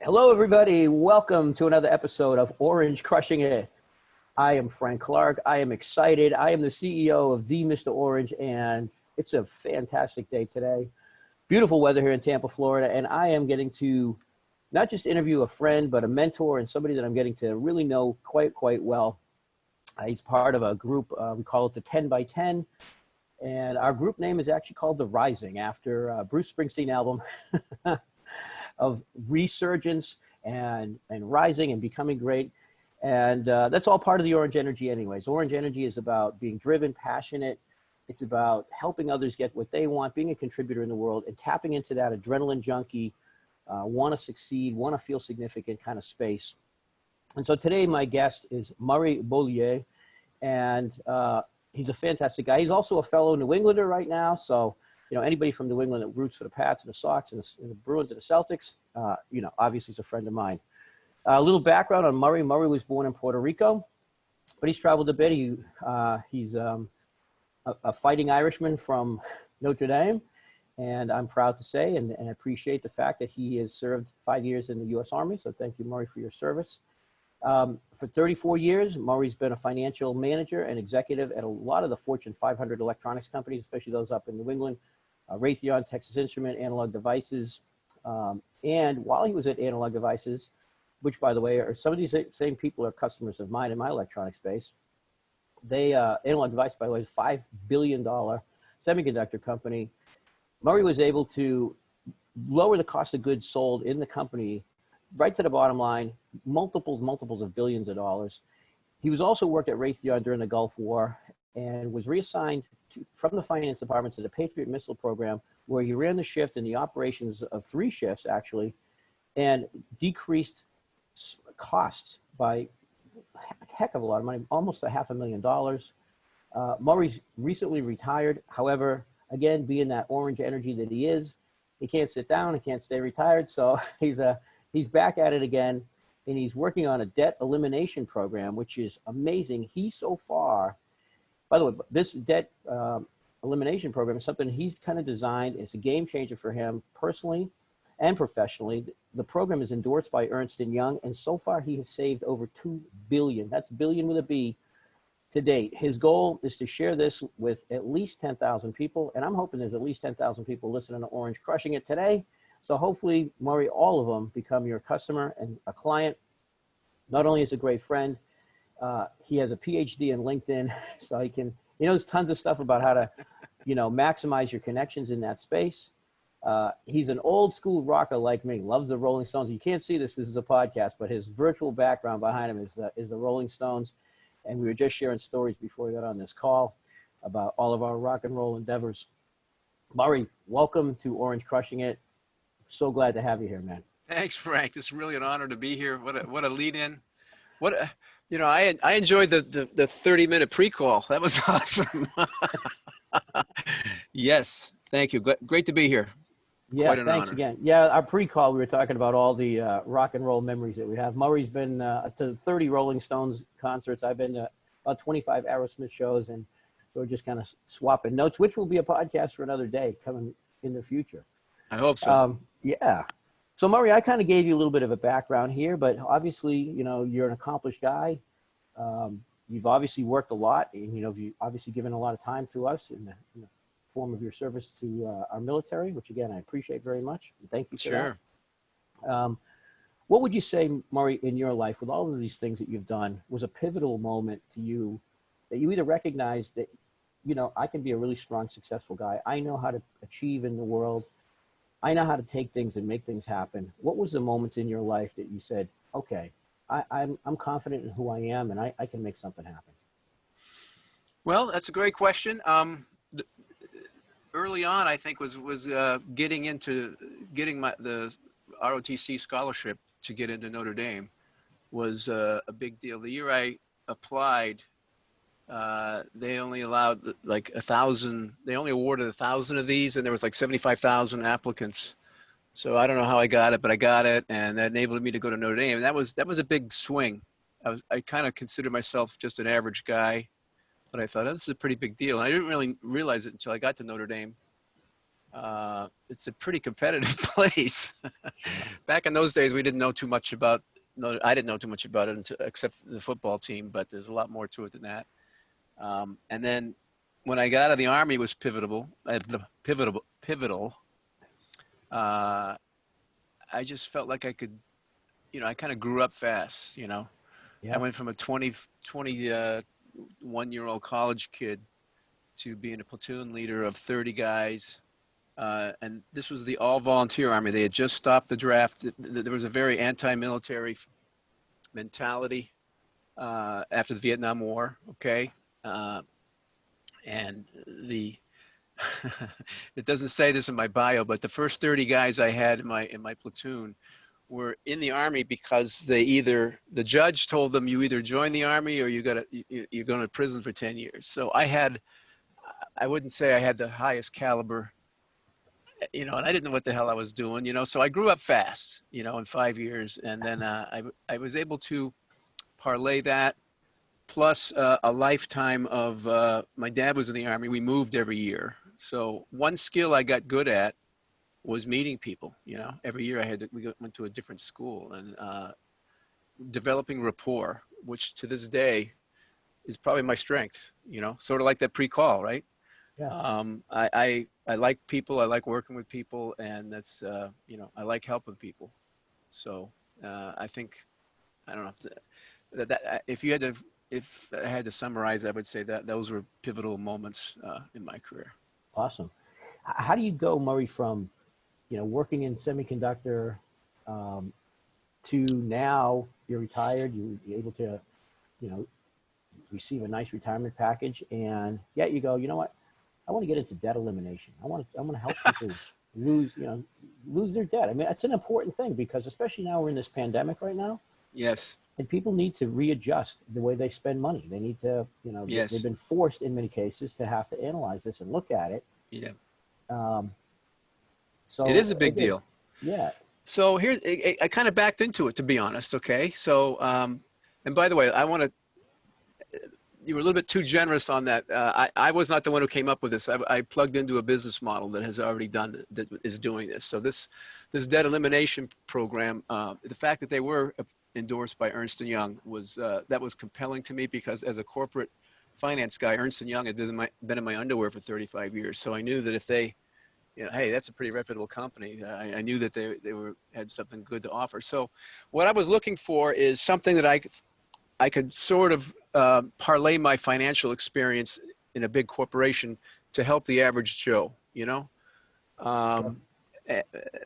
Hello, everybody. Welcome to another episode of Orange Crushing It. I am Frank Clark. I am excited. I am the CEO of the Mr. Orange, and it's a fantastic day today. Beautiful weather here in Tampa, Florida, and I am getting to not just interview a friend, but a mentor and somebody that I'm getting to really know quite well. He's part of a group, we call it the 10 by 10, and our group name is actually called The Rising, after Bruce Springsteen album of resurgence and rising and becoming great. And that's all part of the Orange Energy anyways. Orange Energy is about being driven, passionate. It's about helping others get what they want, being a contributor in the world, and tapping into that adrenaline junkie, want to succeed, want to feel significant kind of space. And so today my guest is Murray Beaulieu, and he's a fantastic guy. He's also a fellow New Englander right now. So, you know, anybody from New England that roots for the Pats and the Sox and the Bruins and the Celtics, you know, obviously is a friend of mine. A little background on Murray. Murray was born in Puerto Rico, but he's traveled a bit. He's a fighting Irishman from Notre Dame, and I'm proud to say and appreciate the fact that he has served 5 years in the U.S. Army. So thank you, Murray, for your service. For 34 years, Murray's been a financial manager and executive at a lot of the Fortune 500 electronics companies, especially those up in New England, Raytheon, Texas Instrument, Analog Devices. And while he was at Analog Devices, which, by the way, are some of these same people are customers of mine in my electronic space. Analog Device, by the way, is a $5 billion semiconductor company. Murray was able to lower the cost of goods sold in the company right to the bottom line, multiples of billions of dollars. He was also worked at Raytheon during the Gulf War and was reassigned from the finance department to the Patriot Missile Program, where he ran the shift in the operations of 3 shifts, actually, and decreased costs by a heck of a lot of money, almost $500,000. Murray's recently retired. However, again, being that orange energy that he is, he can't sit down, he can't stay retired. So he's back at it again, and he's working on a debt elimination program, which is amazing. He so far, by the way, this debt elimination program is something he's kind of designed. It's a game changer for him personally and professionally. The program is endorsed by Ernst & Young, and so far he has saved over $2 billion. That's billion with a B to date. His goal is to share this with at least 10,000 people, and I'm hoping there's at least 10,000 people listening to Orange Crushing It today. So hopefully, Murray, all of them become your customer and a client. Not only is a great friend, he has a PhD in LinkedIn, so he knows tons of stuff about how to, maximize your connections in that space. He's an old school rocker like me, loves the Rolling Stones. You can't see this is a podcast, but his virtual background behind him is the Rolling Stones. And we were just sharing stories before we got on this call about all of our rock and roll endeavors. Murray, welcome to Orange Crushing It. So glad to have you here, man. Thanks, Frank. It's really an honor to be here. What a lead in. I enjoyed the 30-minute pre-call. That was awesome. Yes, thank you. Great to be here. Yeah, thanks again. Yeah, our pre-call, we were talking about all the rock and roll memories that we have. Murray's been to 30 Rolling Stones concerts. I've been to about 25 Aerosmith shows, and so we're just kind of swapping notes, which will be a podcast for another day coming in the future. I hope so. Yeah. So, Murray, I kind of gave you a little bit of a background here, but obviously, you're an accomplished guy. You've obviously worked a lot, and, you've obviously given a lot of time to us in the form of your service to our military, which, again, I appreciate very much. Thank you for that. What would you say, Murray, in your life, with all of these things that you've done, was a pivotal moment to you that you either recognized that, I can be a really strong, successful guy. I know how to achieve in the world. I know how to take things and make things happen. What was the moments in your life that you said, okay, I'm confident in who I am, and I can make something happen? Well, that's a great question. Early on, I think was getting the ROTC scholarship to get into Notre Dame was a big deal. The year I applied, they only allowed like 1,000. They only awarded 1,000 of these, and there was like 75,000 applicants. So I don't know how I got it, but I got it, and that enabled me to go to Notre Dame. And that was a big swing. I kind of considered myself just an average guy, but I thought, oh, this is a pretty big deal. And I didn't really realize it until I got to Notre Dame. It's a pretty competitive place. Sure. Back in those days, we didn't know too much about, no, I didn't know too much about it except the football team, but there's a lot more to it than that. And then when I got out of the Army, it was pivotal. I just felt like I could, I kind of grew up fast, I Yeah. went from a 21-year-old college kid to being a platoon leader of 30 guys. And this was the all-volunteer Army. They had just stopped the draft. There was a very anti-military mentality after the Vietnam War, okay? And it doesn't say this in my bio, but the first 30 guys I had in my platoon were in the Army because the judge told them you either join the Army or you're going to prison for 10 years. So I wouldn't say I had the highest caliber, and I didn't know what the hell I was doing, so I grew up fast, in 5 years. And then I was able to parlay that plus a lifetime of, my dad was in the Army. We moved every year. So one skill I got good at was meeting people. Every year we went to a different school, and developing rapport, which to this day is probably my strength, sort of like that pre-call, right? Yeah. I like people. I like working with people, and that's, I like helping people. So I think, I don't know if I had to summarize, I would say that those were pivotal moments in my career. Awesome. How do you go, Murray, from working in semiconductor to now you're retired, you're able to, receive a nice retirement package, and yet you go, you know what? I want to get into debt elimination. I want to help people lose their debt. I mean, that's an important thing because especially now we're in this pandemic right now. Yes. And people need to readjust the way they spend money. They need to, Yes. they've been forced in many cases to have to analyze this and look at it. Yeah. So it is a big deal. Yeah. So here, I kind of backed into it, to be honest. Okay. So, and by the way, you were a little bit too generous on that. I was not the one who came up with this. I plugged into a business model that has already that is doing this. So this debt elimination program, the fact that they were endorsed by Ernst & Young was compelling to me because as a corporate finance guy, Ernst & Young had been in my underwear for 35 years. So I knew that if they, hey, that's a pretty reputable company. I knew that they had something good to offer. So what I was looking for is something that I could sort of parlay my financial experience in a big corporation to help the average Joe, Sure.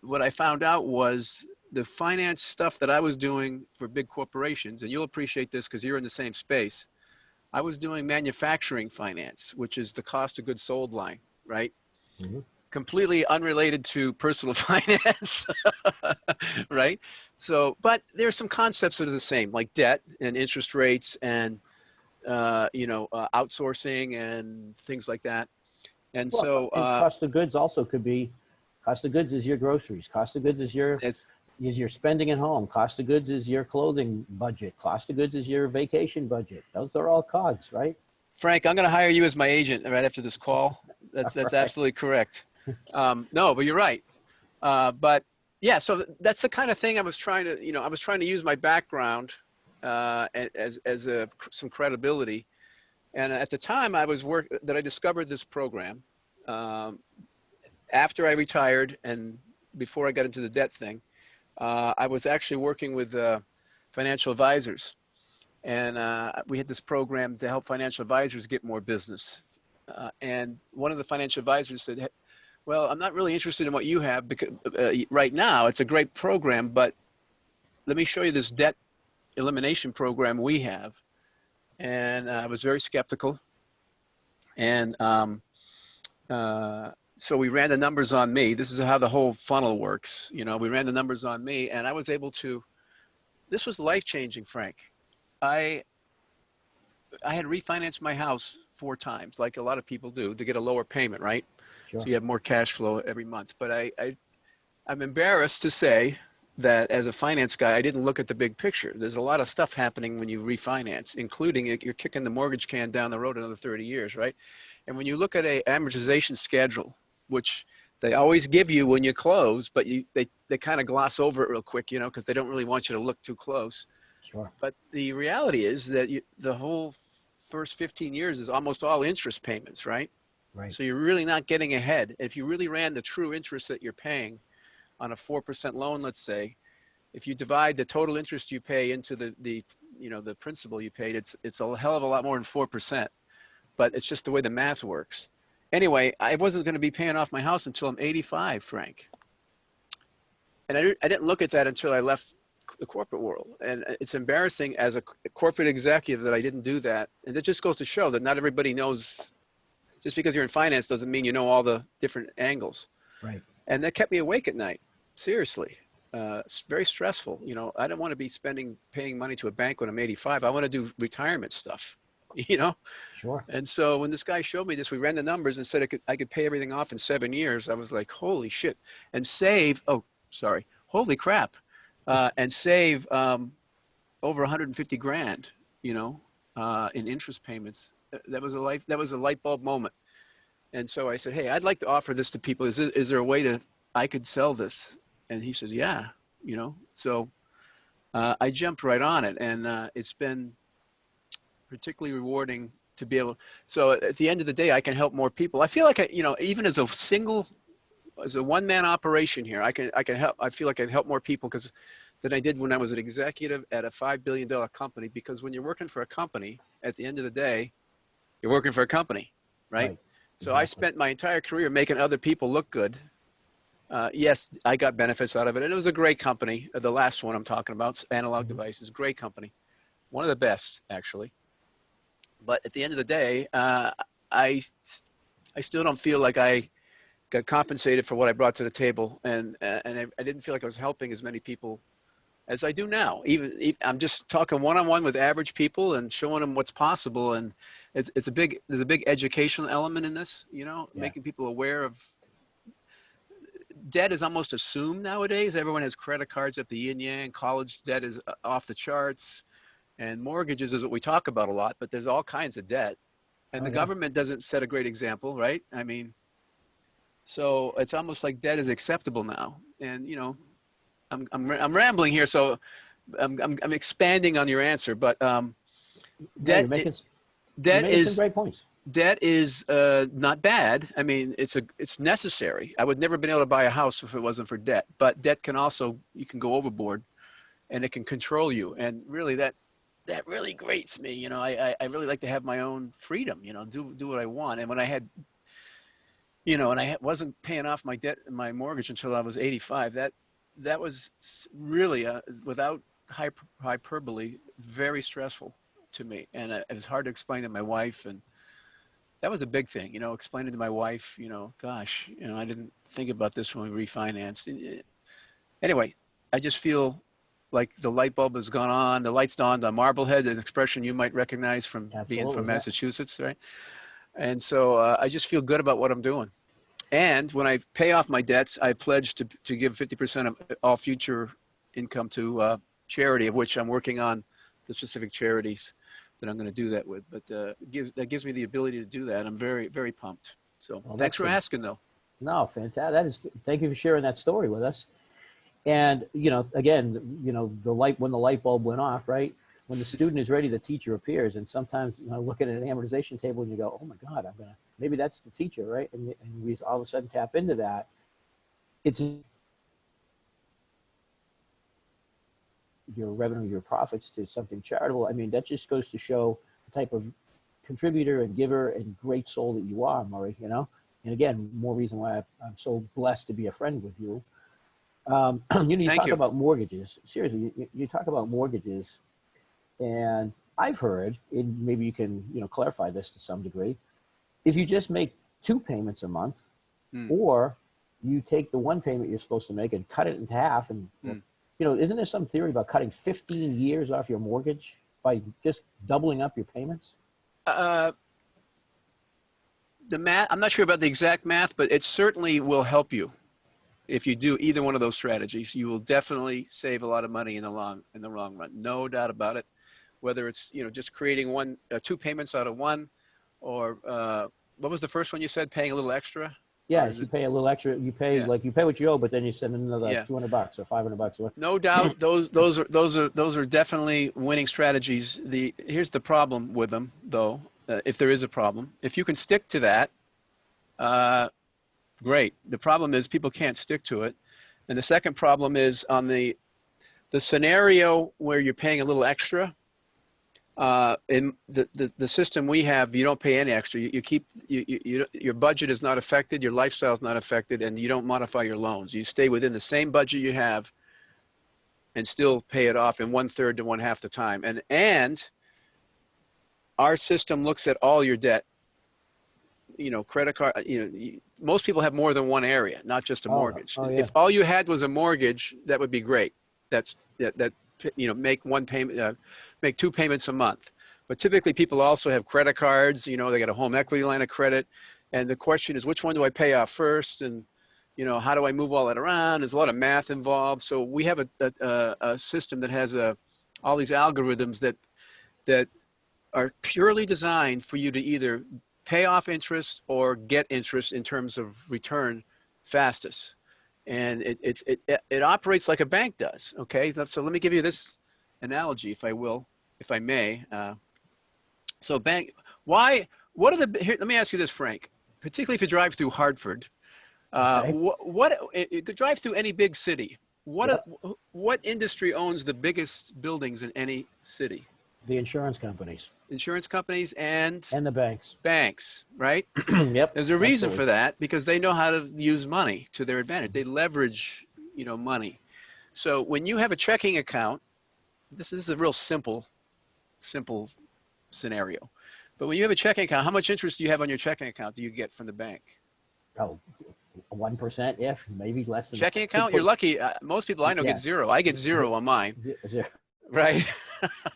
What I found out was the finance stuff that I was doing for big corporations, and you'll appreciate this because you're in the same space. I was doing manufacturing finance, which is the cost of goods sold line, right? Mm-hmm. Completely unrelated to personal finance, right? So, but there's some concepts that are the same, like debt and interest rates and, outsourcing and things like that. And Well, so and cost of goods also could be, cost of goods is your groceries. Cost of goods is your spending at home. Cost of goods is your clothing budget. Cost of goods is your vacation budget. Those are all COGS, right? Frank, I'm going to hire you as my agent right after this call. That's Right. absolutely correct. No, but you're right. But yeah, so that's the kind of thing I was trying to, I was trying to use my background as some credibility. And at the time I discovered this program after I retired and before I got into the debt thing. I was actually working with financial advisors, and we had this program to help financial advisors get more business. And one of the financial advisors said, well, I'm not really interested in what you have because right now. It's a great program, but let me show you this debt elimination program we have. And I was very skeptical. And so we ran the numbers on me. This is how the whole funnel works. We ran the numbers on me, and I was able to, this was life-changing, Frank. I had refinanced my house 4 times, like a lot of people do, to get a lower payment, right? Sure. So you have more cash flow every month. But I'm embarrassed to say that as a finance guy, I didn't look at the big picture. There's a lot of stuff happening when you refinance, including you're kicking the mortgage can down the road another 30 years, right? And when you look at a amortization schedule, which they always give you when you close, but they kind of gloss over it real quick, you know, because they don't really want you to look too close. Sure. But the reality is that the whole first 15 years is almost all interest payments, right? Right. So you're really not getting ahead. If you really ran the true interest that you're paying on a 4% loan, let's say, if you divide the total interest you pay into the you know, the principal you paid, it's a hell of a lot more than 4%. But it's just the way the math works. Anyway, I wasn't going to be paying off my house until I'm 85, Frank. And I didn't look at that until I left the corporate world. And it's embarrassing as a corporate executive that I didn't do that. And it just goes to show that not everybody knows. Just because you're in finance doesn't mean you know all the different angles. Right. And that kept me awake at night. Seriously. It's very stressful. You know, I don't want to be paying money to a bank when I'm 85. I want to do retirement stuff, you know? Sure. And so when this guy showed me this, we ran the numbers and said I could pay everything off in 7 years. I was like, holy shit. And save, holy crap. And save over 150 grand, you know, in interest payments. That was a light bulb moment. And so I said, hey, I'd like to offer this to people. Is there a way I could sell this? And he says, yeah, you know. So I jumped right on it, and it's been particularly rewarding to be able. So at the end of the day, I can help more people. I feel like even as a one-man operation here, I can help. I feel like I can help more people than I did when I was an executive at a $5 billion company. Because when you're working for a company, at the end of the day, you're working for a company, right? So exactly. I spent my entire career making other people look good. Yes, I got benefits out of it, and it was a great company. The last one I'm talking about, Analog Devices, great company, one of the best actually. But at the end of the day, I still don't feel like I got compensated for what I brought to the table, and I didn't feel like I was helping as many people as I do now. Even I'm just talking one-on-one with average people and showing them what's possible, and there's a big educational element in this, you know, making people aware of. Debt is almost assumed nowadays. Everyone has credit cards at the yin yang. College debt is off the charts, and mortgages is what we talk about a lot. But there's all kinds of debt, and the government doesn't set a great example, right? I mean, so it's almost like debt is acceptable now. And you know, I'm rambling here, so I'm expanding on your answer. But debt is some great points. Debt is not bad. I mean, it's necessary. I would never have been able to buy a house if it wasn't for debt. But debt can also, you can go overboard, and it can control you. And really, that really grates me. You know, I really like to have my own freedom. You know, do what I want. And when I had, you know, and I wasn't paying off my debt, my mortgage until I was 85. That was really, without hyperbole, very stressful to me. And it was hard to explain to my wife, and that was a big thing, you know, explaining to my wife, you know, gosh, you know, I didn't think about this when we refinanced. Anyway, I just feel like the light bulb has gone on. The lights dawned on Marblehead, an expression you might recognize from being from Massachusetts, right? And so I just feel good about what I'm doing. And when I pay off my debts, I pledge to give 50% of all future income to charity, of which I'm working on the specific charities that I'm going to do that with. But that gives me the ability to do that. I'm very, very pumped. So thanks for asking, though. No, fantastic. Thank you for sharing that story with us. And, you know, again, you know, when the light bulb went off, right? When the student is ready, the teacher appears. And sometimes, you know, look at an amortization table and you go, oh my God, maybe that's the teacher, right? And we all of a sudden tap into that. It's your revenue, your profits to something charitable. I mean, that just goes to show the type of contributor and giver and great soul that you are, Murray, you know? And again, more reason why I'm so blessed to be a friend with you. You talk about mortgages. Seriously, you talk about mortgages, and I've heard, and maybe you can, you know, clarify this to some degree, if you just make 2 payments a month, or you take the 1 payment you're supposed to make and cut it in half, and you know, isn't there some theory about cutting 15 years off your mortgage by just doubling up your payments? The math, I'm not sure about the exact math, but it certainly will help you. If you do either one of those strategies, you will definitely save a lot of money in the long run. No doubt about it. Whether it's, you know, just creating 2 payments out of 1, or what was the first one you said, paying a little extra? Yeah, is you it? pay a little extra. You pay Yeah. like you pay what you owe, but then you send another Yeah. $200 or $500. No doubt, those are definitely winning strategies. Here's the problem with them, though, if there is a problem. If you can stick to that, uh, great. The problem is people can't stick to it, and the second problem is on the scenario where you're paying a little extra. In the system we have, you don't pay any extra. You keep your budget is not affected, your lifestyle is not affected, and you don't modify your loans. You stay within the same budget you have and still pay it off in 1/3 to 1/2 the time. And our system looks at all your debt. Credit card. Most people have more than one area, not just a mortgage. Oh yeah. If all you had was a mortgage, that would be great. That make one payment, make 2 payments a month. But typically people also have credit cards. They got a home equity line of credit, and the question is, which one do I pay off first? And how do I move all that around? There's a lot of math involved. So we have a system that has all these algorithms that are purely designed for you to either pay off interest or get interest in terms of return fastest. And it operates like a bank does. Okay, so let me give you this analogy, if I may. So bank, why? What are here? Let me ask you this, Frank. Particularly if you drive through Hartford, Okay. you could drive through any big city. Yep. What industry owns the biggest buildings in any city? The insurance companies Insurance companies and and the banks. banks, right? Yep. There's a reason Absolutely. for that, because they know how to use money to their advantage. They leverage, money. So when you have a checking account, this is a real simple scenario. But when you have a checking account, how much interest do you have on your checking account do you get from the bank? Oh, 1%, if maybe less than Checking account, you're lucky. Most people I know get zero. I get zero on mine, right?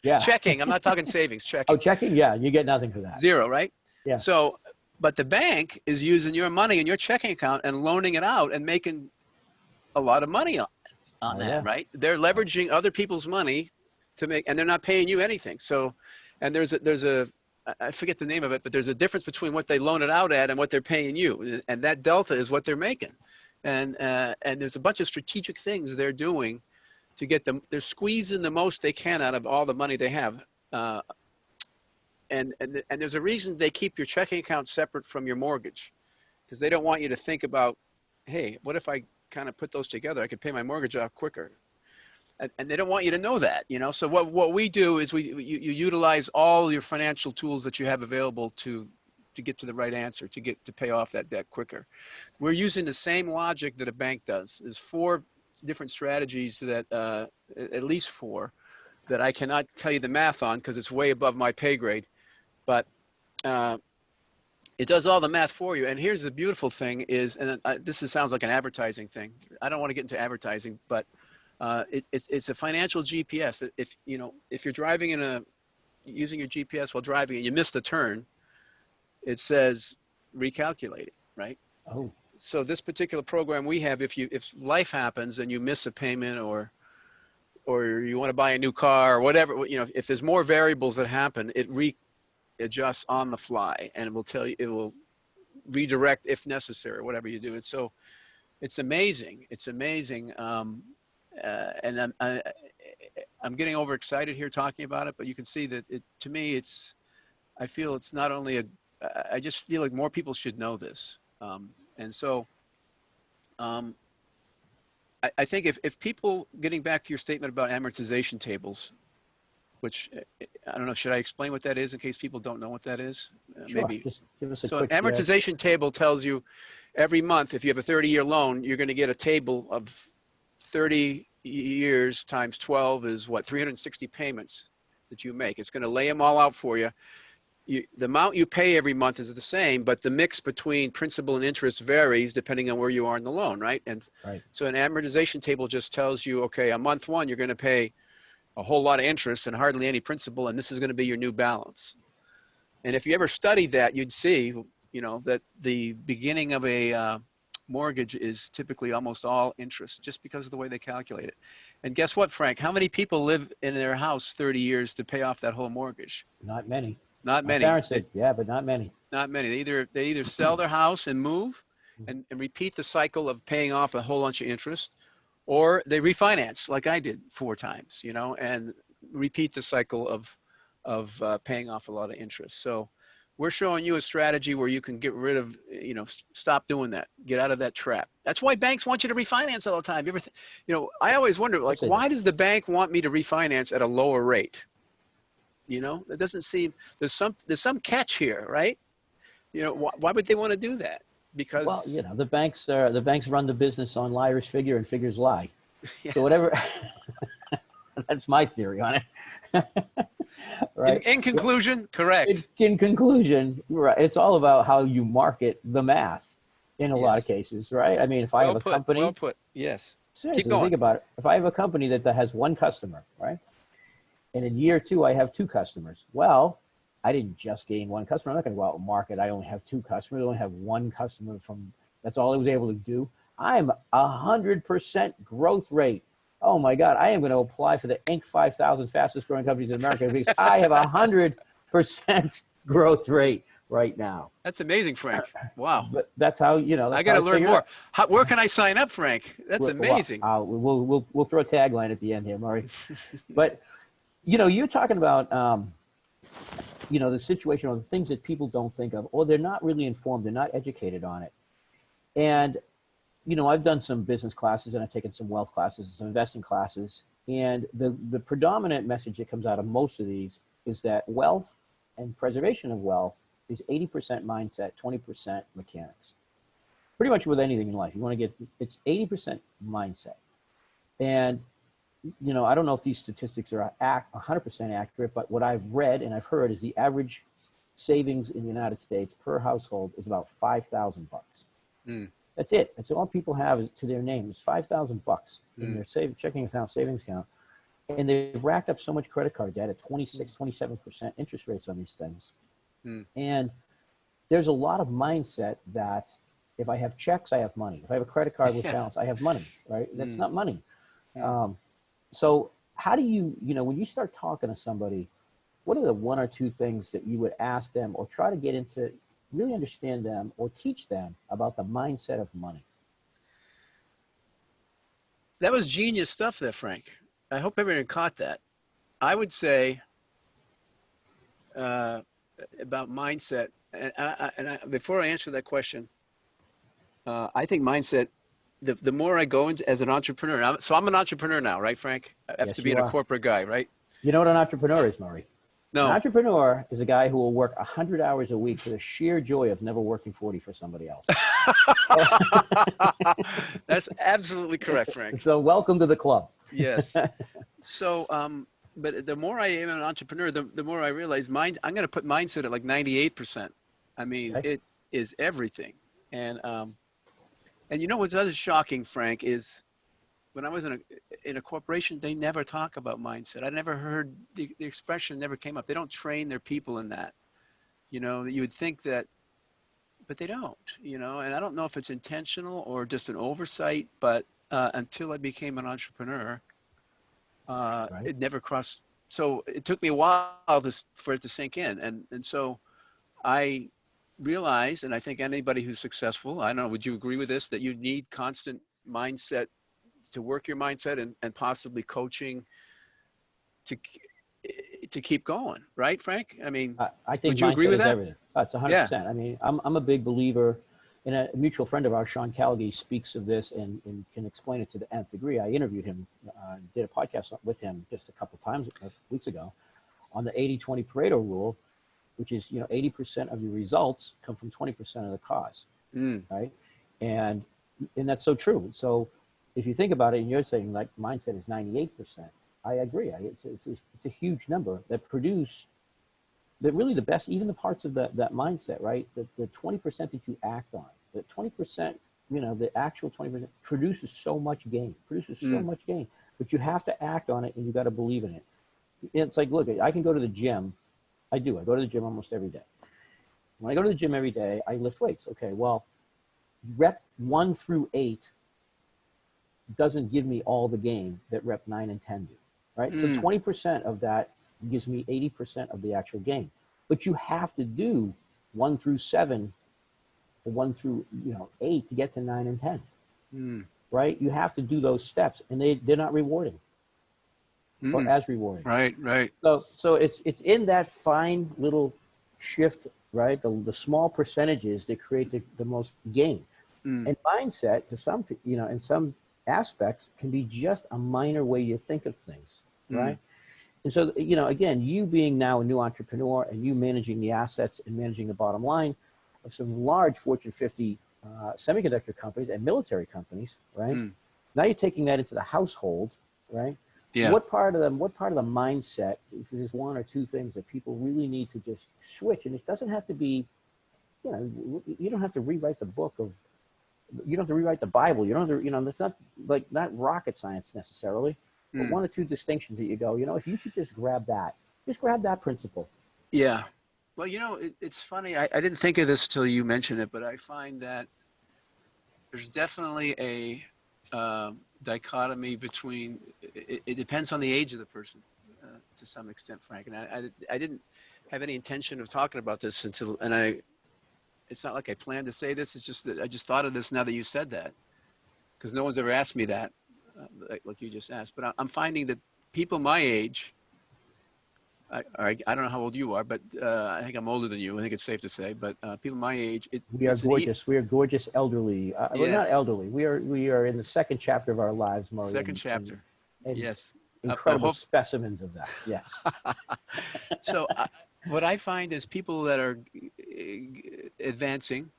Yeah. Checking. I'm not talking savings. Checking. Oh, checking? Yeah, you get nothing for that. Zero, right? Yeah. So, but the bank is using your money in your checking account and loaning it out and making a lot of money on that, yeah. right? They're leveraging other people's money to make, and they're not paying you anything. So, and there's a I forget the name of it, but there's a difference between what they loan it out at and what they're paying you, and that delta is what they're making. And there's a bunch of strategic things they're doing to get them. They're squeezing the most they can out of all the money they have. And there's a reason they keep your checking account separate from your mortgage, because they don't want you to think about, hey, what if I kind of put those together? I could pay my mortgage off quicker. And they don't want you to know that, So what we do is you utilize all your financial tools that you have available to get to the right answer, to pay off that debt quicker. We're using the same logic that a bank does. There's 4 different strategies that, at least 4, that I cannot tell you the math on because it's way above my pay grade, but it does all the math for you. And here's the beautiful thing is, and sounds like an advertising thing. I don't want to get into advertising, but it's a financial GPS. If you're driving using your GPS while driving and you missed a turn, it says recalculate it, right? Oh. So this particular program we have, if life happens and you miss a payment or you want to buy a new car or whatever, if there's more variables that happen, it readjusts on the fly, and it will tell you, it will redirect if necessary, whatever you do. So it's amazing. It's amazing. And I'm getting overexcited here talking about it, but you can see that to me, I feel it's not only I just feel like more people should know this. And so I think if people, getting back to your statement about amortization tables, which I don't know, should I explain what that is in case people don't know what that is? Sure. Maybe. Just give us a So quick amortization table tells you every month, if you have a 30-year loan, you're going to get a table of 30 years times 12 is what, 360 payments that you make. It's going to lay them all out for you. The amount you pay every month is the same, but the mix between principal and interest varies depending on where you are in the loan, right? And so an amortization table just tells you, okay, on month 1, you're going to pay a whole lot of interest and hardly any principal, and this is going to be your new balance. And if you ever studied that, you'd see, that the beginning of a mortgage is typically almost all interest, just because of the way they calculate it. And guess what, Frank? How many people live in their house 30 years to pay off that whole mortgage? Not many. Not many. My parents did, yeah, but not many. Not many. They either sell their house and move, and repeat the cycle of paying off a whole bunch of interest, or they refinance like I did 4 times, you know, and repeat the cycle of paying off a lot of interest. So we're showing you a strategy where you can get rid of, you know, stop doing that, get out of that trap. That's why banks want you to refinance all the time. You know, I always wonder, like, why does the bank want me to refinance at a lower rate? You know, it doesn't seem, there's some catch here, right? You know, why would they want to do that? Because, well, you know, the banks run the business on liars figure and figures lie. yeah. So whatever, that's my theory on it. Right. In conclusion, correct. In conclusion, right. It's all about how you market the math in a lot of cases, right? I mean, if I have a company, well put, yes. seriously, Keep going. think about it. If I have a company that has 1 customer, right? And in year 2, I have 2 customers. Well, I didn't just gain 1 customer. I'm not going to go out and market. I only have 2 customers. I only have 1 customer that's all I was able to do. I'm 100% growth rate. Oh my God, I am going to apply for the Inc. 5,000 fastest growing companies in America because I have 100% growth rate right now. That's amazing, Frank. Wow. But that's how, you know, I got to learn more. Where can I sign up, Frank? That's amazing. We'll throw a tagline at the end here, Murray. But, you know, you're talking about, you know, the situation or the things that people don't think of, or they're not really informed, they're not educated on it. And, you know, I've done some business classes and I've taken some wealth classes, some investing classes. And the predominant message that comes out of most of these is that wealth and preservation of wealth is 80% mindset, 20% mechanics. Pretty much with anything in life, you want to it's 80% mindset. And, you know, I don't know if these statistics are 100% accurate, but what I've read and I've heard is the average savings in the United States per household is about $5,000. That's it. That's all people have to their name. It's $5,000 in their checking account, savings account. And they've racked up so much credit card debt at 26, 27% interest rates on these things. And there's a lot of mindset that if I have checks, I have money. If I have a credit card with balance, I have money, right? That's not money. So how do you know, when you start talking to somebody, what are the 1 or 2 things that you would ask them or try to get into, really understand them or teach them about the mindset of money? That was genius stuff there, Frank. I hope everyone caught that. I would say about mindset, and before I answer that question, I think mindset, the more I go into as an entrepreneur, so I'm an entrepreneur now, right, Frank? After being a corporate guy, right? You know what an entrepreneur is, Murray? No. An entrepreneur is a guy who will work 100 hours a week for the sheer joy of never working 40 for somebody else. That's absolutely correct, Frank. So welcome to the club. Yes. So, but the more I am an entrepreneur, the more I realize I'm going to put mindset at like 98%. I mean, It is everything. And you know what's other shocking, Frank, is when I was in a corporation, they never talk about mindset. I never heard the expression, never came up. They don't train their people in that. You know, you would think that, but they don't, you know, and I don't know if it's intentional or just an oversight, but until I became an entrepreneur, it never crossed. So it took me a while for it to sink in. And so I realized, and I think anybody who's successful, I don't know, would you agree with this, that you need constant mindset to work your mindset and possibly coaching to keep going, right, Frank? I mean, I think would you agree with that? Everything. That's 100%. Yeah. I mean, I'm a big believer, and a mutual friend of ours, Sean Callaghan, speaks of this and can explain it to the nth degree. I interviewed him, did a podcast with him just a couple times weeks ago on the 80-20 Pareto rule, which is, you know, 80% of your results come from 20% of the cause, right? And that's so true. So if you think about it, and you're saying like mindset is 98%, I agree. It's a huge number that produce really the best, even the parts of that mindset, right? The 20% that you act on, the 20%, you know, the actual 20% produces so much gain, but you have to act on it and you got to believe in it. It's like, look, I can go to the gym. I go to the gym almost every day. When I go to the gym every day, I lift weights. Okay, well, rep 1 through 8 doesn't give me all the gain that rep 9 and 10 do, right? So 20% of that gives me 80% of the actual gain. But you have to do 1 through 7 1 through 8 to get to 9 and 10. Mm. Right? You have to do those steps, and they're not rewarding or as rewarding. Right, right. So it's in that fine little shift, right? The small percentages that create the most gain. And mindset, to some, in some aspects, can be just a minor way you think of things, right? And so, again, you being now a new entrepreneur and you managing the assets and managing the bottom line of some large Fortune 50 semiconductor companies and military companies, right? Now you're taking that into the household, right? Yeah. What part of the mindset is this 1 or 2 things that people really need to just switch? And it doesn't have to be, you don't have to rewrite the book of, you don't have to rewrite the Bible. You don't have to, it's not not rocket science necessarily, but 1 or 2 distinctions that you go, if you could just grab that principle. Yeah. Well, it's funny. I didn't think of this till you mentioned it, but I find that there's definitely a dichotomy between, it depends on the age of the person to some extent, Frank. And I didn't have any intention of talking about this it's not like I planned to say this. It's just that I just thought of this now that you said that, because no one's ever asked me that, like you just asked. But I'm finding that people my age, I don't know how old you are, but I think I'm older than you. I think it's safe to say. But people my age, we are gorgeous. We are gorgeous elderly. We're not elderly. We are in the second chapter of our lives, Murray. Second chapter. And yes. Incredible specimens of that. Yes. So what I find is people that are advancing,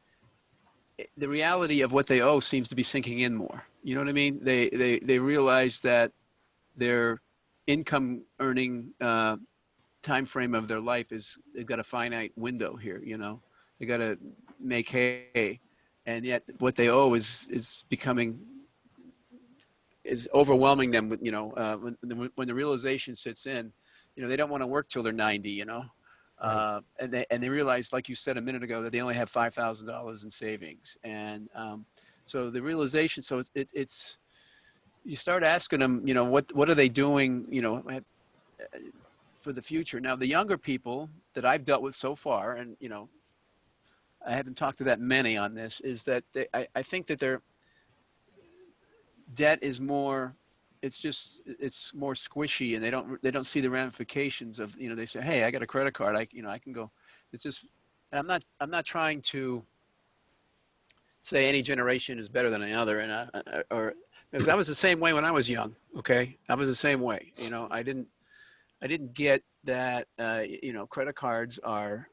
the reality of what they owe seems to be sinking in more. You know what I mean? They realize that their income earning time frame of their life they've got a finite window here. They got to make hay, and yet what they owe is overwhelming them with, when the realization sits in, they don't want to work till they're 90, Right. and they realize, like you said a minute ago, that they only have $5,000 in savings. And so the realization, so it's you start asking them, what are they doing, for the future. Now, the younger people that I've dealt with so far, and, I haven't talked to that many on this, is that I think that their debt is more, it's more squishy, and they don't see the ramifications of, they say, hey, I got a credit card. I can go, it's just, and I'm not trying to say any generation is better than another. And because I was the same way when I was young. Okay. I was the same way. I didn't get that, credit cards are,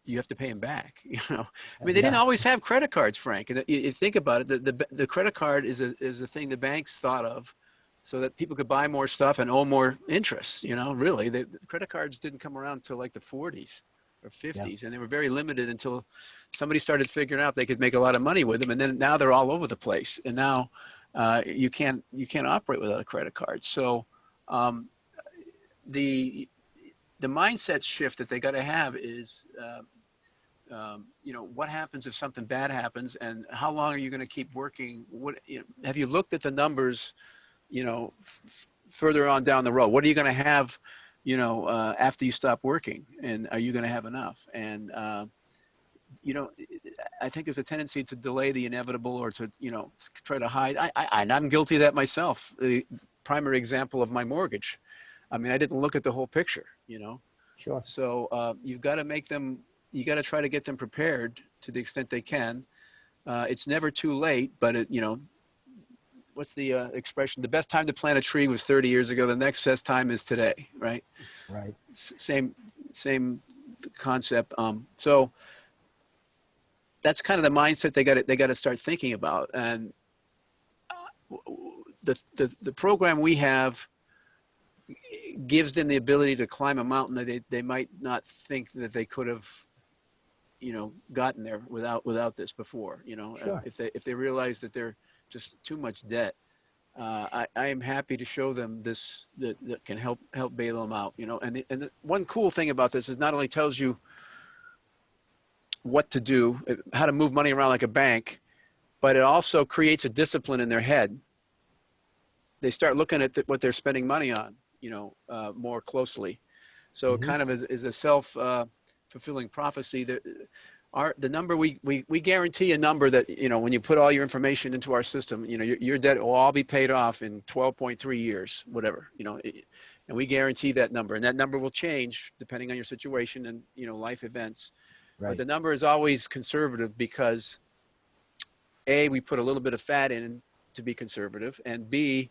you have to pay them back. I mean, they didn't always have credit cards, Frank. And you think about it, the credit card is a thing the banks thought of so that people could buy more stuff and owe more interest. Really, the credit cards didn't come around until like the 40s or 50s, and they were very limited until somebody started figuring out they could make a lot of money with them. And then now they're all over the place. And now you can't operate without a credit card. So the mindset shift that they got to have is, what happens if something bad happens, and how long are you going to keep working? Have you looked at the numbers, further on down the road? What are you going to have, after you stop working, and are you going to have enough? And, I think there's a tendency to delay the inevitable, or to try to hide. And I'm guilty of that myself. The primary example of my mortgage. I mean, I didn't look at the whole picture, Sure. So you've got to you got to try to get them prepared to the extent they can. It's never too late, but what's the expression? The best time to plant a tree was 30 years ago. The next best time is today, right? Right. Same concept. So that's kind of the mindset they got to start thinking about. And the program we have gives them the ability to climb a mountain that they might not think that they could have, gotten there without this before. Sure. If they realize that they're just too much debt, I am happy to show them this that can help bail them out. And the one cool thing about this is not only tells you what to do, how to move money around like a bank, but it also creates a discipline in their head. They start looking at what they're spending money on, more closely. So it kind of is a self-fulfilling prophecy that the number we guarantee a number that, when you put all your information into our system, your debt will all be paid off in 12.3 years, whatever, and we guarantee that number, and that number will change depending on your situation and, life events. Right. But the number is always conservative because A, we put a little bit of fat in to be conservative, and B,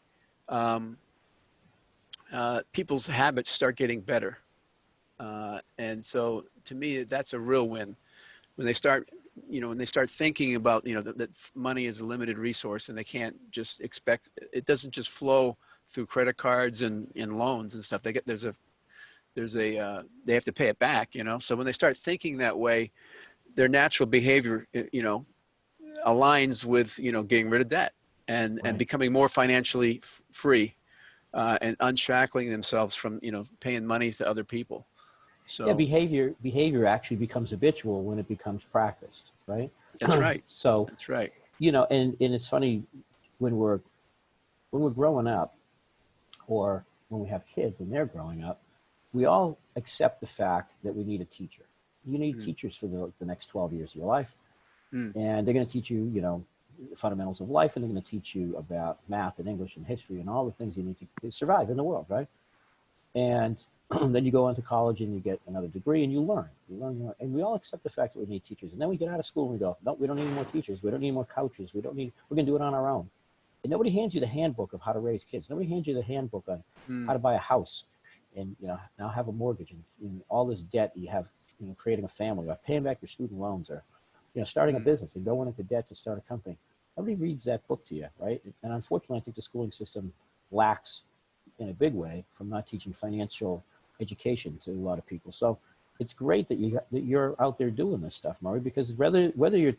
people's habits start getting better. And so to me, that's a real win. When they start, thinking about, that money is a limited resource and they can't just expect, it doesn't just flow through credit cards and loans and stuff. They have to pay it back, So when they start thinking that way, their natural behavior, aligns with, getting rid of debt and becoming more financially free, and unshackling themselves from, paying money to other people. So yeah, behavior actually becomes habitual when it becomes practiced, right? That's right. So that's right. And it's funny when we're growing up, or when we have kids and they're growing up, we all accept the fact that we need a teacher. You need teachers for the next 12 years of your life. And they're going to teach you, the fundamentals of life, and they're going to teach you about math and English and history and all the things you need to survive in the world, right? And then you go on to college and you get another degree and you learn. And we all accept the fact that we need teachers. And then we get out of school and we go, no, we don't need any more teachers. We don't need more coaches. We're going to do it on our own. And nobody hands you the handbook of how to raise kids. Nobody hands you the handbook on how to buy a house and, now have a mortgage and all this debt you have, creating a family, or paying back your student loans, or, starting a business and going into debt to start a company. Nobody reads that book to you, right? And unfortunately, I think the schooling system lacks in a big way from not teaching financial education to a lot of people. So it's great that you're out there doing this stuff, Murray, because whether you're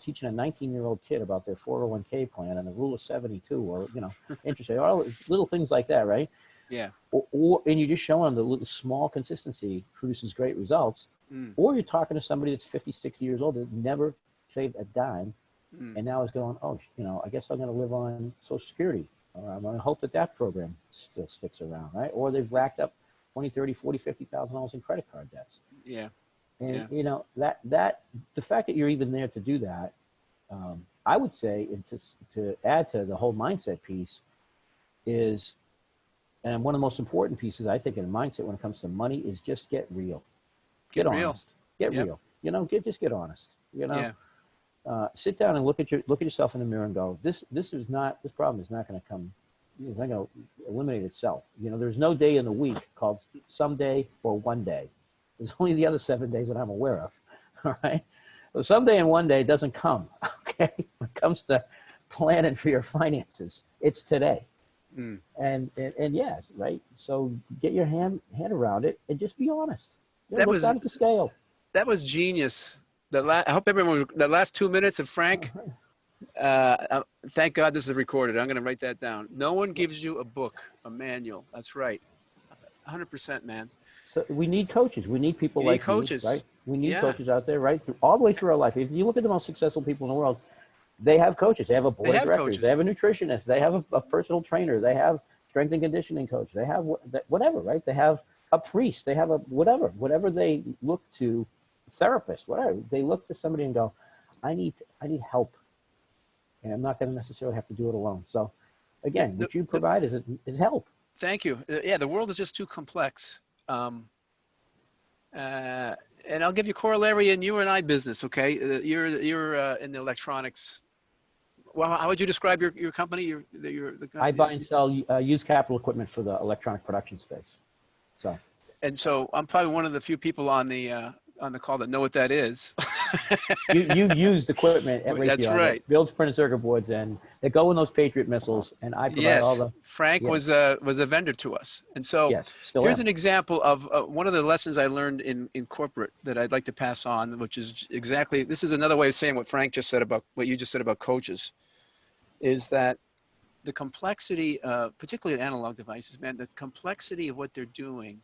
teaching a 19-year-old kid about their 401k plan and the rule of 72, or interest rate, all little things like that, right? Yeah. And you're just showing them the little small consistency produces great results. Or you're talking to somebody that's 50, 60 years old that never saved a dime, and now is going, I guess I'm going to live on Social Security, or I'm going to hope that program still sticks around, right? Or they've racked up 20, 30, 40, $50,000 in credit card debts. Yeah. And that the fact that you're even there to do that, I would say, and to add to the whole mindset piece is, and one of the most important pieces I think in mindset when it comes to money, is just get real. Get honest. Get real. Just get honest. Sit down and look at yourself in the mirror and go, this problem is not going to come. It's not going to eliminate itself. There's no day in the week called someday or one day. There's only the other 7 days that I'm aware of. All right. So someday and one day doesn't come. Okay. When it comes to planning for your finances, it's today. And yes, right. So get your hand around it and just be honest. Look down at the scale. That was genius. I hope everyone, the last 2 minutes of Frank, thank God this is recorded. I'm going to write that down. No one gives you a book, a manual. That's right. 100%, man. So we need coaches. We need people like coaches. You, right? We need coaches out there, right? All the way through our life. If you look at the most successful people in the world, they have coaches. They have a board of directors. Coaches. They have a nutritionist. They have a personal trainer. They have strength and conditioning coach. They have whatever, right? They have a priest. They have a whatever they look to, therapist, whatever. They look to somebody and go, I need help. And I'm not going to necessarily have to do it alone. So again, what you provide is help. Thank you. Yeah, the world is just too complex. And I'll give you corollary in you and I business, okay? You're in the electronics. Well, how would you describe your company? I buy and sell used capital equipment for the electronic production space. So I'm probably one of the few people on the call that know what that is. You've used equipment at Raytheon. That's right. That builds printed circuit boards and they go in those Patriot missiles, and I provide all the. Frank was a vendor to us, and so here's an example of one of the lessons I learned in corporate that I'd like to pass on, which is exactly, this is another way of saying what Frank just said about what you just said about coaches, is that the complexity, particularly analog devices, man, the complexity of what they're doing.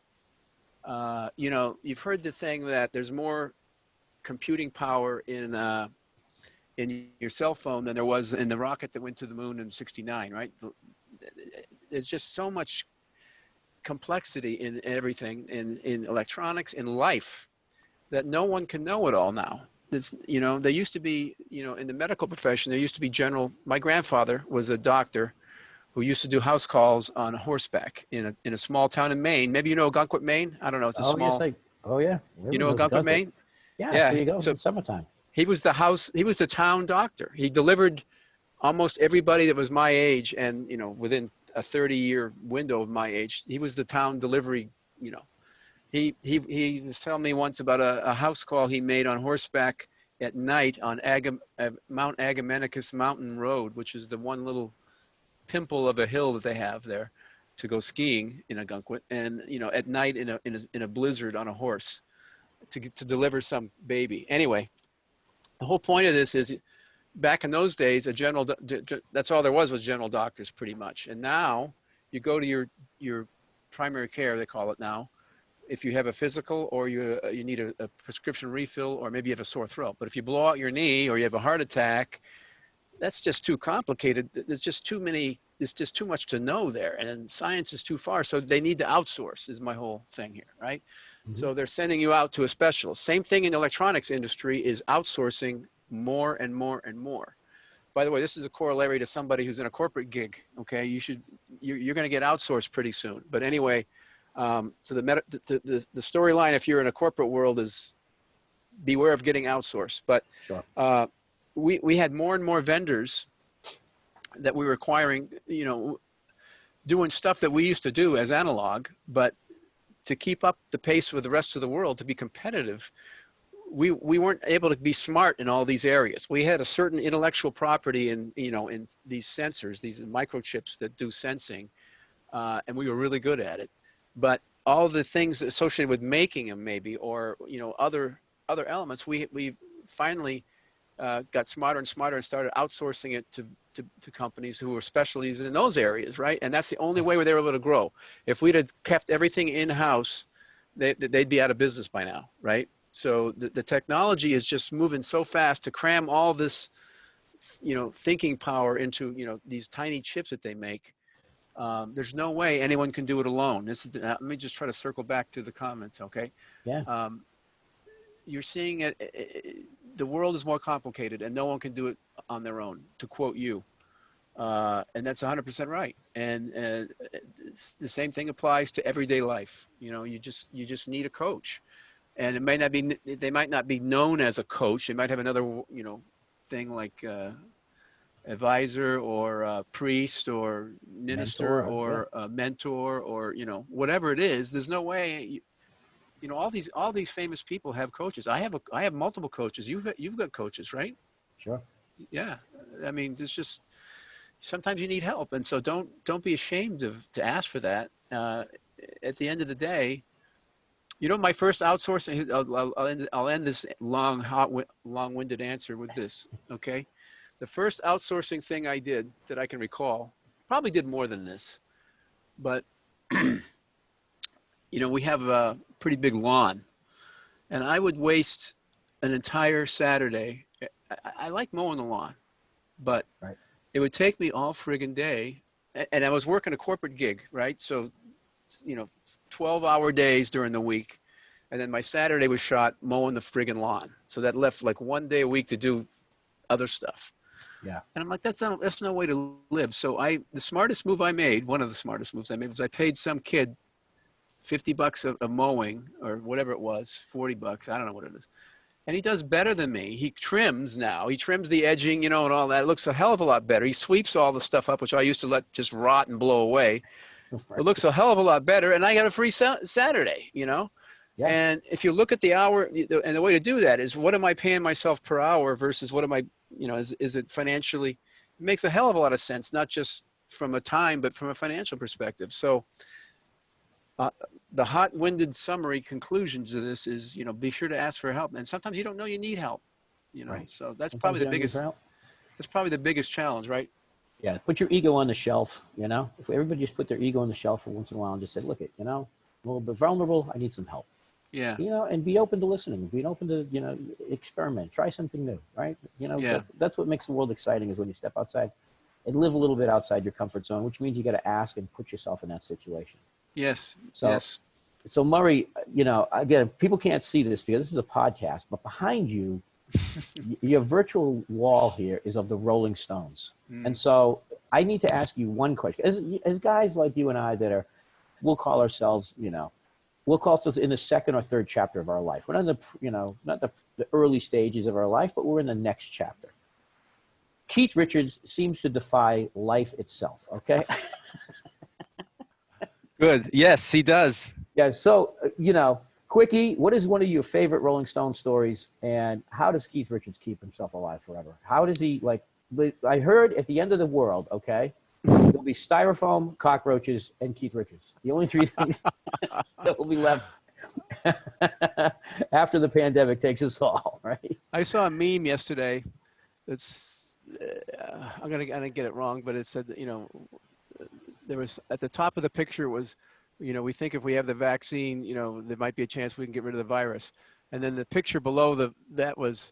You've heard the thing that there's more computing power in your cell phone than there was in the rocket that went to the moon in '69, right? There's just so much complexity in everything, in electronics, in life, that no one can know it all now. This, you know, there used to be, you know, in the medical profession, there used to be my grandfather was a doctor who used to do house calls on horseback in a small town in Maine. Maybe you know Ogunquit, Maine? I don't know. It's a Oh, yes, small, oh, yeah. you Everyone know knows Ogunquit, Gunkwit. Maine? Yeah, that's Yeah. where you go in So the summertime. he was the town doctor. He delivered almost everybody that was my age and, you know, within a 30-year window of my age, he was the town delivery, you know. He was telling me once about a house call he made on horseback at night on Mount Agamenticus Mountain Road, which is the one little pimple of a hill that they have there to go skiing in Ogunquit, and you know, at night in a blizzard on a horse to deliver some baby. Anyway, the whole point of this is, back in those days, that's all there was general doctors pretty much, and now you go to your primary care, they call it now, if you have a physical or you need a prescription refill, or maybe you have a sore throat. But if you blow out your knee or you have a heart attack, that's just too complicated. There's just too much to know there, and science is too far. So they need to outsource, is my whole thing here, right? Mm-hmm. So they're sending you out to a specialist. Same thing in the electronics industry, is outsourcing more and more and more. By the way, this is a corollary to somebody who's in a corporate gig. Okay, you're going to get outsourced pretty soon. But anyway, so the storyline, if you're in a corporate world, is beware of getting outsourced. But Sure. We had more and more vendors that we were acquiring, you know, doing stuff that we used to do as analog, but to keep up the pace with the rest of the world, to be competitive, we weren't able to be smart in all these areas. We had a certain intellectual property in, you know, in these sensors, these microchips that do sensing, and we were really good at it. But all the things associated with making them, maybe, or, you know, other elements, we finally got smarter and smarter and started outsourcing it to companies who were specialties in those areas, right? And that's the only way they were able to grow. If we'd have kept everything in-house, they'd be out of business by now, right? So the technology is just moving so fast to cram all this, you know, thinking power into, you know, these tiny chips that they make. There's no way anyone can do it alone. Let me just try to circle back to the comments, okay? Yeah. You're seeing it, the world is more complicated and no one can do it on their own, to quote you. And that's 100% right. And the same thing applies to everyday life. You know, you just need a coach. And they might not be known as a coach. They might have another, you know, thing like advisor or priest or minister or mentor, or, you know, whatever it is. There's no way. You know, all these famous people have coaches. I have multiple coaches. You've got coaches, right? Sure. Yeah. I mean, there's just, sometimes you need help, and so don't be ashamed to ask for that. At the end of the day, you know, my first outsourcing, I'll end this long-winded answer with this. Okay, the first outsourcing thing I did that I can recall, probably did more than this, but you know, we have a pretty big lawn, and I would waste an entire Saturday. I like mowing the lawn, but right. It would take me all friggin' day, and I was working a corporate gig, right? So, you know, 12-hour days during the week, and then my Saturday was shot mowing the friggin' lawn. So that left like one day a week to do other stuff. Yeah. And I'm like, that's no way to live. So the smartest move I made, one of the smartest moves I made, was I paid some kid $50 a mowing, or whatever it was, $40, I don't know what it is. And he does better than me. He trims now. He trims the edging, you know, and all that. It looks a hell of a lot better. He sweeps all the stuff up, which I used to let just rot and blow away. Right. It looks a hell of a lot better, and I got a free Saturday, you know? Yeah. And if you look at the hour, and the way to do that is, what am I paying myself per hour versus what am I, you know, is it financially? It makes a hell of a lot of sense, not just from a time, but from a financial perspective. So the hot-winded summary conclusion to this is, you know, be sure to ask for help. And sometimes you don't know you need help, you know. Right. So that's Sometimes probably you the don't need biggest. help. That's probably the biggest challenge, right? Yeah. Put your ego on the shelf. You know, if everybody just put their ego on the shelf for once in a while and just said, "Look, you know, I'm a little bit vulnerable. I need some help." Yeah. You know, and be open to listening. Be open to, you know, experiment. Try something new. Right. You know, Yeah. that's what makes the world exciting, is when you step outside and live a little bit outside your comfort zone, which means you got to ask and put yourself in that situation. Yes. So, Yes. So Murray, you know, again, people can't see this because this is a podcast, but behind you Your virtual wall here is of the Rolling Stones. And Mm. so I need to ask you one question. As guys like you and I that are, we'll call ourselves, we'll call ourselves in the second or third chapter of our life. We're not in the, not the early stages of our life, but we're in the next chapter. Keith Richards seems to defy life itself, okay? Good. Yes, he does. Yeah, so, Quickie, what is one of your favorite Rolling Stone stories, and how does Keith Richards keep himself alive forever? How does he, I heard at the end of the world, okay, there'll be styrofoam, cockroaches, and Keith Richards. The only three things that will be left after the pandemic takes us all, right? I saw a meme yesterday. It's I'm gonna get it wrong, but it said that, there was at the top of the picture was, we think if we have the vaccine, there might be a chance we can get rid of the virus. And then the picture below that was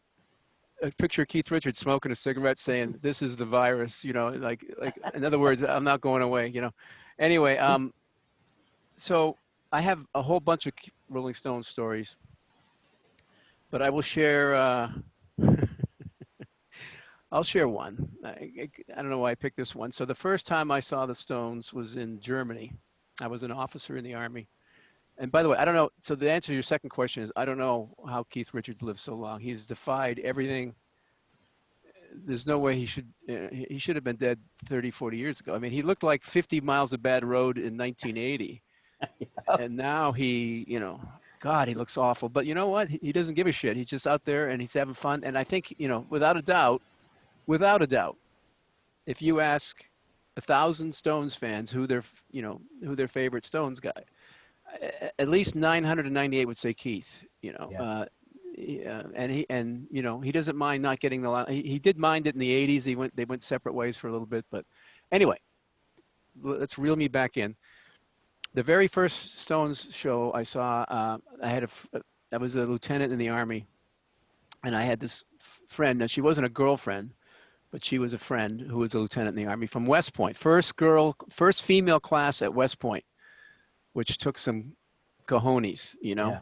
a picture of Keith Richards smoking a cigarette saying, "This is the virus," like in other words, I'm not going away, Anyway, so I have a whole bunch of Rolling Stone stories, but I will share I'll share one. I don't know why I picked this one. So the first time I saw the Stones was in Germany. I was an officer in the Army. And by the way, I don't know. So the answer to your second question is, I don't know how Keith Richards lived so long. He's defied everything. There's no way he should have been dead 30, 40 years ago. I mean, he looked like 50 miles of bad road in 1980. And now God, he looks awful. But you know what? He doesn't give a shit. He's just out there and he's having fun. And I think, without a doubt, if you ask 1,000 Stones fans who their favorite Stones guy, at least 998 would say Keith. Yeah. And he doesn't mind not getting the line. He did mind it in the 80s. They went separate ways for a little bit, but anyway, let's reel me back in. The very first Stones show I saw, I was a lieutenant in the Army, and I had this friend. Now she wasn't a girlfriend, but she was a friend who was a lieutenant in the Army from West Point. First female class at West Point, which took some cojones, Yeah.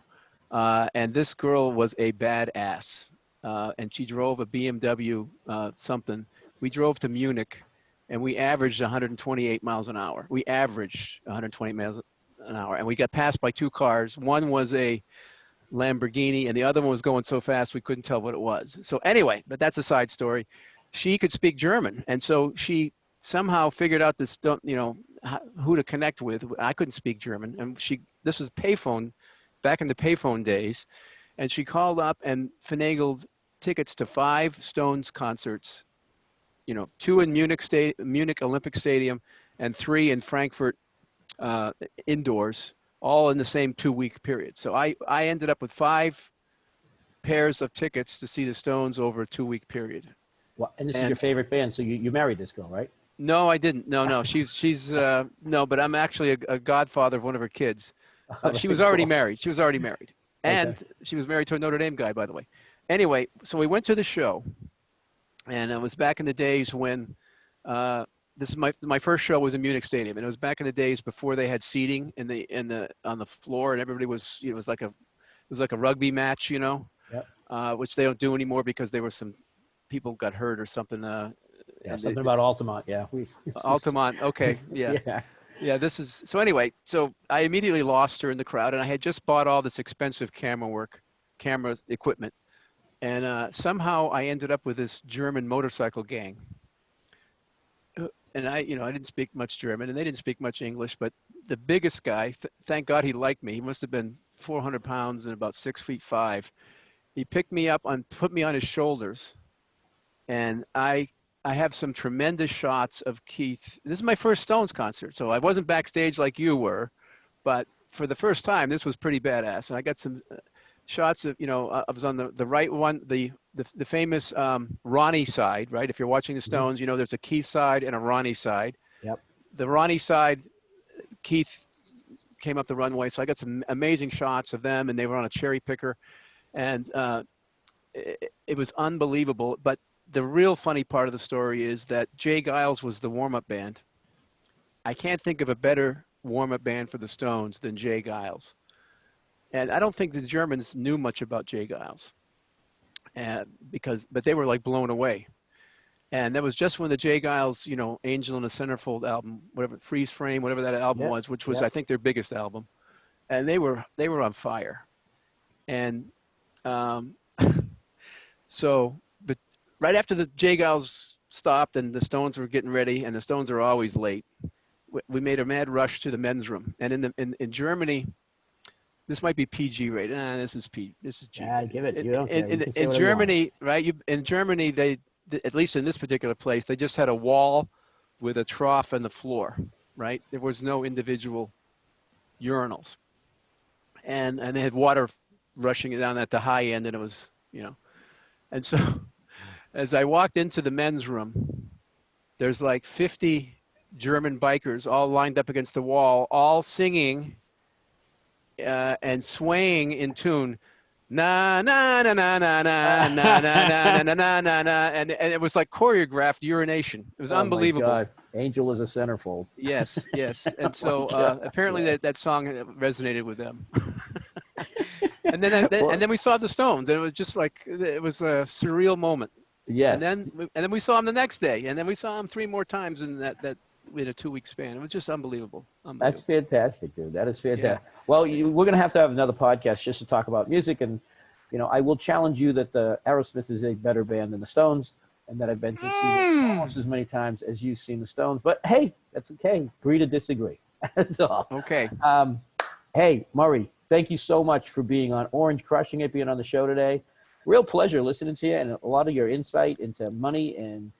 And this girl was a badass, and she drove a BMW something. We drove to Munich, and we averaged 128 miles an hour. We averaged 120 miles an hour, and we got passed by two cars. One was a Lamborghini, and the other one was going so fast we couldn't tell what it was. So anyway, but that's a side story. She could speak German, and so she somehow figured out this, who to connect with. I couldn't speak German, and this was payphone, back in the payphone days, and she called up and finagled tickets to 5 Stones concerts, 2 in Munich Olympic Stadium, and 3 in Frankfurt indoors, all in the same 2-week period. So I ended up with 5 pairs of tickets to see the Stones over a 2-week period. Well, and this is your favorite band, so you married this girl, right? No, I didn't. No. She's no, but I'm actually a godfather of one of her kids. She was already married. And Okay. she was married to a Notre Dame guy, by the way. Anyway, so we went to the show, and it was back in the days when this is my first show was in Munich Stadium, and it was back in the days before they had seating on the floor, and everybody was, it was like a rugby match, Yep. which they don't do anymore because there were some people got hurt or something. Yeah, something about Altamont. Yeah. Altamont. Okay. Yeah. Yeah. Yeah. So anyway, so I immediately lost her in the crowd, and I had just bought all this expensive camera equipment. And somehow I ended up with this German motorcycle gang. And I didn't speak much German, and they didn't speak much English, but the biggest guy, thank God he liked me. He must have been 400 pounds and about 6'5". He picked me up and put me on his shoulders. And I have some tremendous shots of Keith. This is my first Stones concert, so I wasn't backstage like you were, but for the first time, this was pretty badass. And I got some shots of, I was on the right one, the famous Ronnie side, right? If you're watching the Stones, there's a Keith side and a Ronnie side. Yep. The Ronnie side, Keith came up the runway, so I got some amazing shots of them, and they were on a cherry picker, and it was unbelievable. But the real funny part of the story is that Jay Giles was the warm-up band. I can't think of a better warm-up band for the Stones than Jay Giles. And I don't think the Germans knew much about Jay Giles. but they were like blown away. And that was just when the Jay Giles, Angel in a Centerfold album, whatever, Freeze Frame, whatever that album was, which was, I think, their biggest album. And they were on fire. And so, but right after the Jay Giles stopped and the Stones were getting ready, and the Stones are always late, we made a mad rush to the men's room. And in Germany, this might be PG rated. This is G. Yeah, give it. You don't care. In Germany, right? In Germany, they, at least in this particular place, they just had a wall with a trough on the floor, right? There was no individual urinals. And they had water rushing down at the high end, and it was, And so as I walked into the men's room, there's like 50 German bikers all lined up against the wall, all singing and swaying in tune. Na na na na na na na na na na na na na, and it was like choreographed urination. It was unbelievable. My God. Angel is a centerfold. Yes. And so apparently that song resonated with them. and then we saw the Stones, and it was just like it was a surreal moment. Yes. And then we saw them the next day, and then we saw them 3 more times in that in a 2-week span. It was just unbelievable. That's fantastic, dude. That is fantastic. Yeah. Well, we're going to have another podcast just to talk about music. And, I will challenge you that the Aerosmith is a better band than the Stones, and that I've been to see them almost as many times as you've seen the Stones. But, hey, that's okay. Agree to disagree. That's all. Okay. Hey, Murray, thank you so much for being on Orange Crushing It, being on the show today. Real pleasure listening to you, and a lot of your insight into money and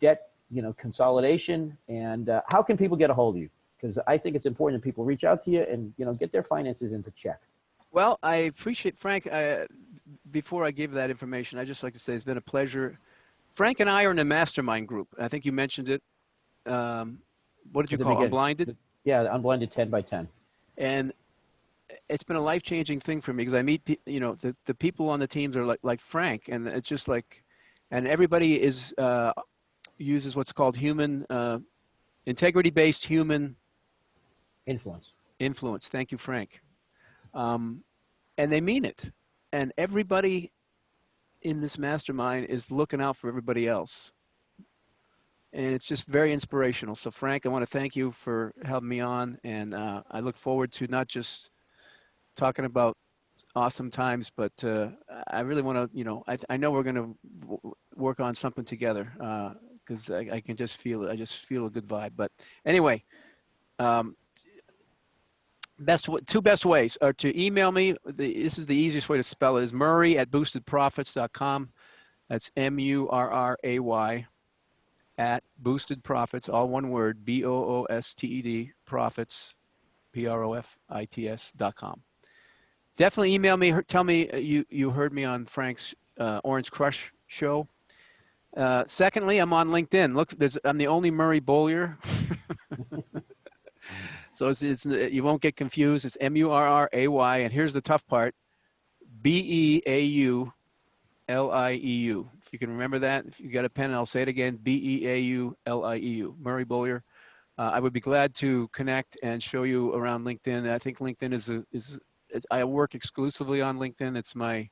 debt, consolidation. And how can people get a hold of you? Because I think it's important that people reach out to you and, get their finances into check. Well, I appreciate, Frank, before I give that information, I'd just like to say it's been a pleasure. Frank and I are in a mastermind group. I think you mentioned it. What did you call it? Unblinded? Yeah, Unblinded 10 by 10. And it's been a life-changing thing for me because I meet, the people on the teams are like Frank, and it's just like, and everybody uses what's called integrity-based human influence. Thank you, Frank. And they mean it. And everybody in this mastermind is looking out for everybody else. And it's just very inspirational. So, Frank, I want to thank you for helping me on. And I look forward to not just talking about awesome times, but I really want to, I know we're going to work on something together because I can just feel it. I just feel a good vibe. But anyway, two best ways are to email me. This is the easiest way to spell it, is murray@boostedprofits.com. That's MURRAY @boostedprofits, all one word, BOOSTED, profits, PROFITS.com. Definitely email me. Tell me you heard me on Frank's Orange Crush show. Secondly, I'm on LinkedIn. Look, I'm the only Murray Beaulieu. So you won't get confused. It's MURRAY, and here's the tough part: BEAULIEU. If you can remember that, if you got a pen, I'll say it again: BEAULIEU. Murray Beaulieu. I would be glad to connect and show you around LinkedIn. I think LinkedIn I work exclusively on LinkedIn. It's my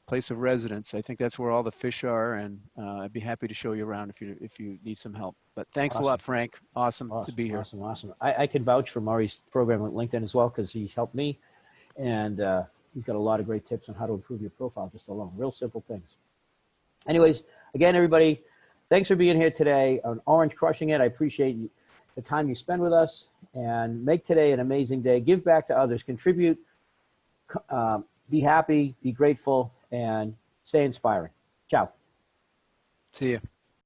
place of residence. I think that's where all the fish are, and I'd be happy to show you around if you need some help. But thanks a lot, Frank. Awesome to be here. Awesome. I can vouch for Murray's program on LinkedIn as well because he helped me, and he's got a lot of great tips on how to improve your profile just alone. Real simple things. Anyways, again, everybody, thanks for being here today on Orange Crushing It. I appreciate the time you spend with us, and make today an amazing day. Give back to others, contribute, be happy, be grateful, and stay inspiring. Ciao. See you.